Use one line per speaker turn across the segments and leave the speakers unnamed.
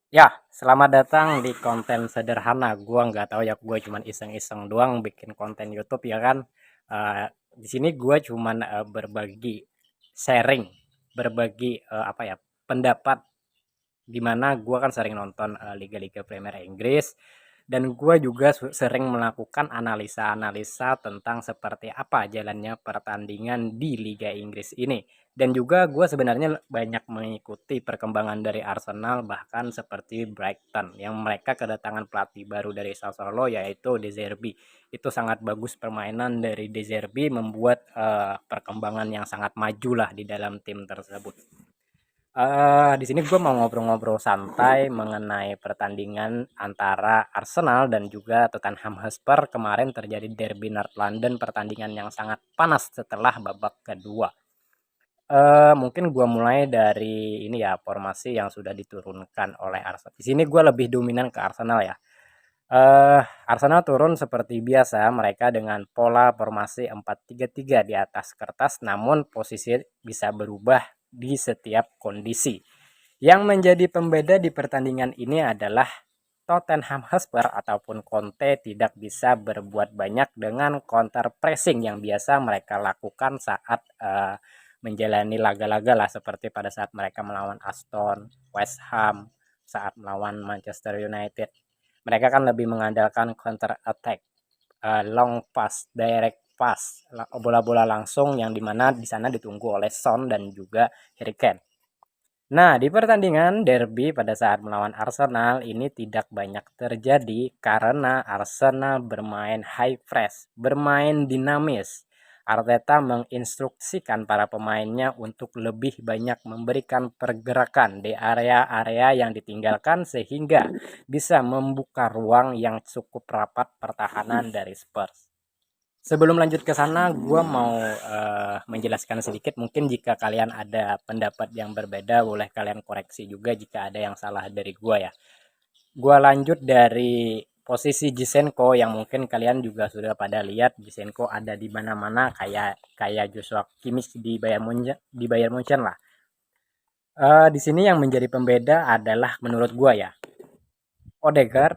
Ya, selamat datang di konten sederhana. Gua nggak tahu ya, gua cuman iseng-iseng doang bikin konten YouTube ya kan. Di sini gua cuman berbagi sharing, berbagi apa ya, pendapat di mana gua kan sering nonton liga-liga Premier Inggris dan gua juga sering melakukan analisa-analisa tentang seperti apa jalannya pertandingan di Liga Inggris ini. Dan juga gua sebenarnya banyak mengikuti perkembangan dari Arsenal bahkan seperti Brighton yang mereka kedatangan pelatih baru dari Sassuolo yaitu De Zerbi. Itu sangat bagus permainan dari De Zerbi membuat perkembangan yang sangat maju lah di dalam tim tersebut. Di sini gue mau ngobrol-ngobrol santai mengenai pertandingan antara Arsenal dan juga Tottenham Hotspur. Kemarin terjadi Derby North London, pertandingan yang sangat panas setelah babak kedua. Mungkin gue mulai dari ini ya, formasi yang sudah diturunkan oleh Arsenal. Di sini gue lebih dominan ke Arsenal ya. Arsenal turun seperti biasa, mereka dengan pola formasi 4-3-3 di atas kertas, namun posisi bisa berubah di setiap kondisi. Yang menjadi pembeda di pertandingan ini adalah Tottenham Hotspur ataupun Conte tidak bisa berbuat banyak dengan counter pressing yang biasa mereka lakukan saat menjalani laga-laga lah, seperti pada saat mereka melawan Aston, West Ham, saat melawan Manchester United. Mereka kan lebih mengandalkan counter attack, long pass, direct pass, bola-bola langsung yang dimana di sana ditunggu oleh Son dan juga Harry Kane. Nah, di pertandingan derby pada saat melawan Arsenal ini tidak banyak terjadi karena Arsenal bermain high press, bermain dinamis. Arteta menginstruksikan para pemainnya untuk lebih banyak memberikan pergerakan di area-area yang ditinggalkan sehingga bisa membuka ruang yang cukup rapat pertahanan dari Spurs. Sebelum lanjut ke sana, gue mau menjelaskan sedikit. Mungkin jika kalian ada pendapat yang berbeda, boleh kalian koreksi juga jika ada yang salah dari gue ya. Gue lanjut dari posisi Zinchenko yang mungkin kalian juga sudah pada lihat. Zinchenko ada di mana-mana kayak kayak Joshua Kimmich di Bayern Munchen lah. Di sini yang menjadi pembeda adalah menurut gue ya, Odegaard,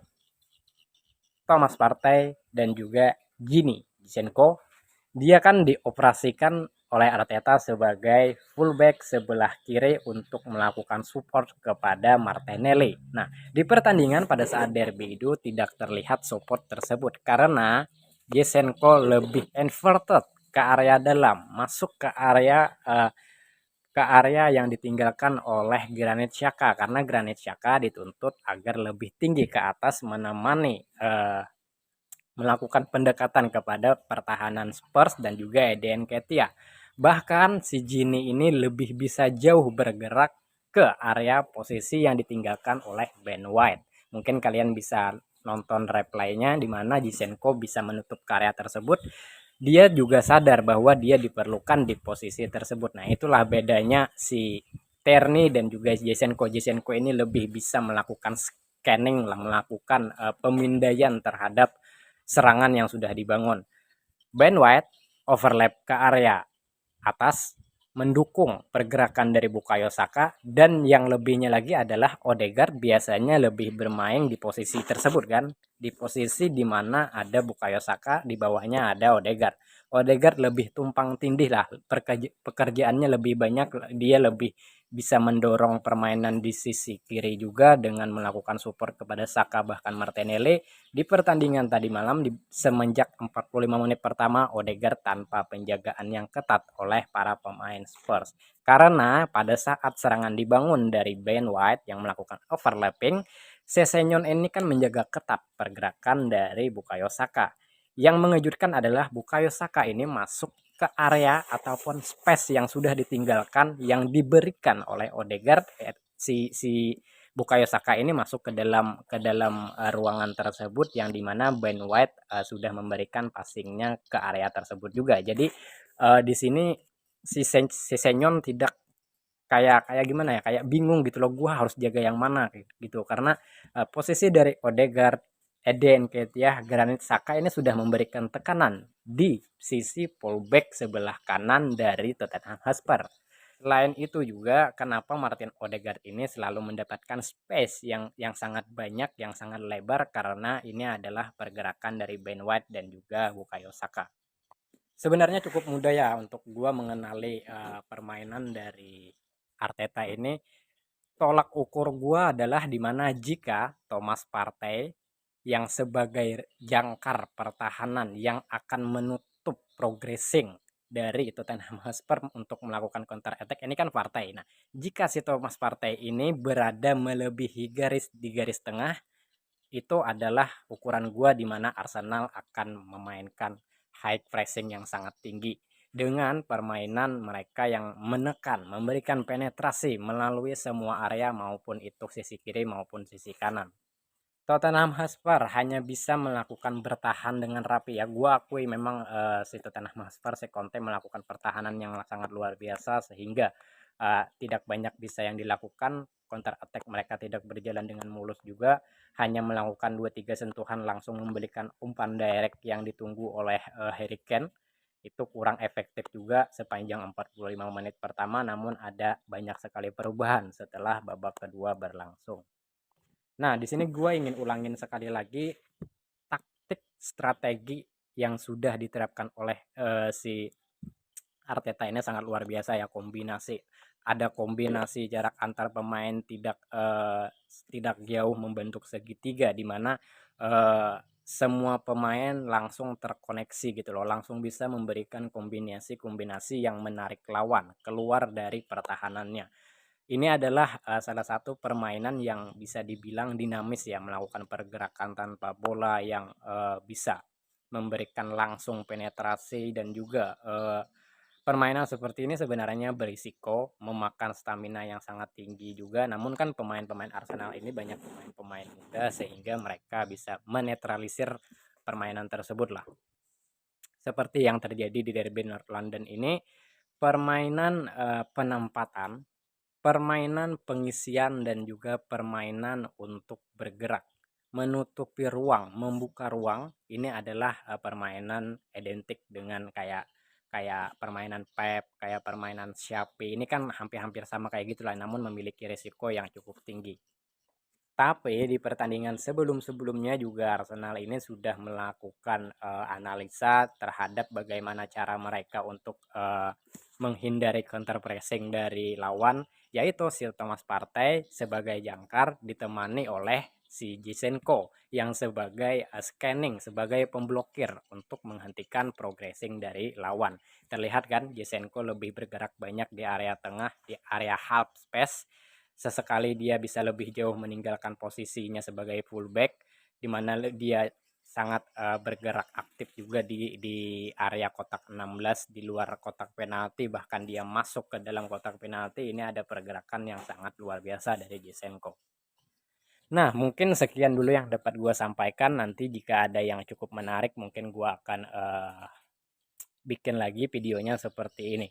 Thomas Partey dan juga Gini Zinchenko. Dia kan dioperasikan oleh Arteta sebagai fullback sebelah kiri untuk melakukan support kepada Martinelli. Nah, di pertandingan pada saat derby itu tidak terlihat support tersebut karena Zinchenko lebih inverted ke area dalam, masuk ke area yang ditinggalkan oleh Granit Xhaka karena Granit Xhaka dituntut agar lebih tinggi ke atas menemani melakukan pendekatan kepada pertahanan Spurs dan juga Eden Ketia. Bahkan si Gini ini lebih bisa jauh bergerak ke area posisi yang ditinggalkan oleh Ben White. Mungkin kalian bisa nonton replaynya di mana Zinchenko bisa menutup area tersebut. Dia juga sadar bahwa dia diperlukan di posisi tersebut. Nah, itulah bedanya si Terni dan juga Zinchenko. Zinchenko ini lebih bisa melakukan scanning, melakukan pemindaian terhadap serangan yang sudah dibangun. Ben White overlap ke area atas mendukung pergerakan dari Bukayo Saka, dan yang lebihnya lagi adalah Odegaard biasanya lebih bermain di posisi tersebut kan, di posisi di mana ada Bukayo Saka, di bawahnya ada Odegaard. Odegaard lebih tumpang tindih lah, pekerjaannya lebih banyak, dia lebih bisa mendorong permainan di sisi kiri juga dengan melakukan support kepada Saka bahkan Martinelli. Di pertandingan tadi malam semenjak 45 menit pertama Odegaard tanpa penjagaan yang ketat oleh para pemain Spurs. Karena pada saat serangan dibangun dari Ben White yang melakukan overlapping, Sessegnon ini kan menjaga ketat pergerakan dari Bukayo Saka. Yang mengejutkan adalah Bukayo Saka ini masuk ke area ataupun space yang sudah ditinggalkan yang diberikan oleh Odegaard. Si Bukayo Saka ini masuk ke dalam ruangan tersebut yang dimana Ben White sudah memberikan passingnya ke area tersebut juga. Jadi di sini si Senyon tidak kayak kayak gimana ya, kayak bingung gitu loh, gua harus jaga yang mana gitu karena posisi dari Odegaard, Eden Ketia, Granit Xhaka ini sudah memberikan tekanan di sisi fullback sebelah kanan dari Tottenham Hotspur. Selain itu juga kenapa Martin Odegaard ini selalu mendapatkan space yang sangat banyak, yang sangat lebar karena ini adalah pergerakan dari Ben White dan juga Bukayo Saka. Sebenarnya cukup mudah ya untuk gua mengenali permainan dari Arteta ini. Tolak ukur gua adalah dimana jika Thomas Partey yang sebagai jangkar pertahanan yang akan menutup progressing dari Tottenham Hotspur untuk melakukan counter attack ini kan Partey. Nah, jika si Thomas Partey ini berada melebihi garis di garis tengah, itu adalah ukuran gua di mana Arsenal akan memainkan high pressing yang sangat tinggi dengan permainan mereka yang menekan, memberikan penetrasi melalui semua area maupun itu sisi kiri maupun sisi kanan. Tottenham Hotspur hanya bisa melakukan bertahan dengan rapi ya. Gua akui memang si Tottenham Hotspur, si Conte melakukan pertahanan yang sangat luar biasa sehingga tidak banyak bisa yang dilakukan. Counter attack mereka tidak berjalan dengan mulus juga, hanya melakukan 2-3 sentuhan langsung memberikan umpan direct yang ditunggu oleh Harry Kane. Itu kurang efektif juga sepanjang 45 menit pertama, namun ada banyak sekali perubahan setelah babak kedua berlangsung. Nah, di sini gue ingin ulangin sekali lagi taktik strategi yang sudah diterapkan oleh si Arteta ini sangat luar biasa ya. Ada kombinasi jarak antar pemain tidak jauh membentuk segitiga di mana semua pemain langsung terkoneksi gitu loh, langsung bisa memberikan kombinasi-kombinasi yang menarik lawan keluar dari pertahanannya. Ini adalah salah satu permainan yang bisa dibilang dinamis ya, melakukan pergerakan tanpa bola yang bisa memberikan langsung penetrasi dan juga permainan seperti ini sebenarnya berisiko memakan stamina yang sangat tinggi juga. Namun kan pemain-pemain Arsenal ini banyak pemain-pemain muda sehingga mereka bisa menetralisir permainan tersebut lah. Seperti yang terjadi di Derby North London ini, permainan penempatan, permainan pengisian dan juga permainan untuk bergerak, menutupi ruang, membuka ruang, ini adalah permainan identik dengan kayak kayak permainan Pep, kayak permainan Xavi. Ini kan hampir-hampir sama kayak gitulah, namun memiliki risiko yang cukup tinggi. Tapi di pertandingan sebelum-sebelumnya juga Arsenal ini sudah melakukan analisa terhadap bagaimana cara mereka untuk menghindari counter pressing dari lawan, yaitu si Thomas Partey sebagai jangkar ditemani oleh si Zinchenko yang sebagai scanning, sebagai pemblokir untuk menghentikan progressing dari lawan. Terlihat kan Zinchenko lebih bergerak banyak di area tengah, di area half space. Sesekali dia bisa lebih jauh meninggalkan posisinya sebagai fullback, di mana dia sangat bergerak aktif juga di area kotak 16 di luar kotak penalti, bahkan dia masuk ke dalam kotak penalti. Ini ada pergerakan yang sangat luar biasa dari Zinchenko. Nah, mungkin sekian dulu yang dapat gue sampaikan. Nanti jika ada yang cukup menarik mungkin gue akan bikin lagi videonya seperti ini.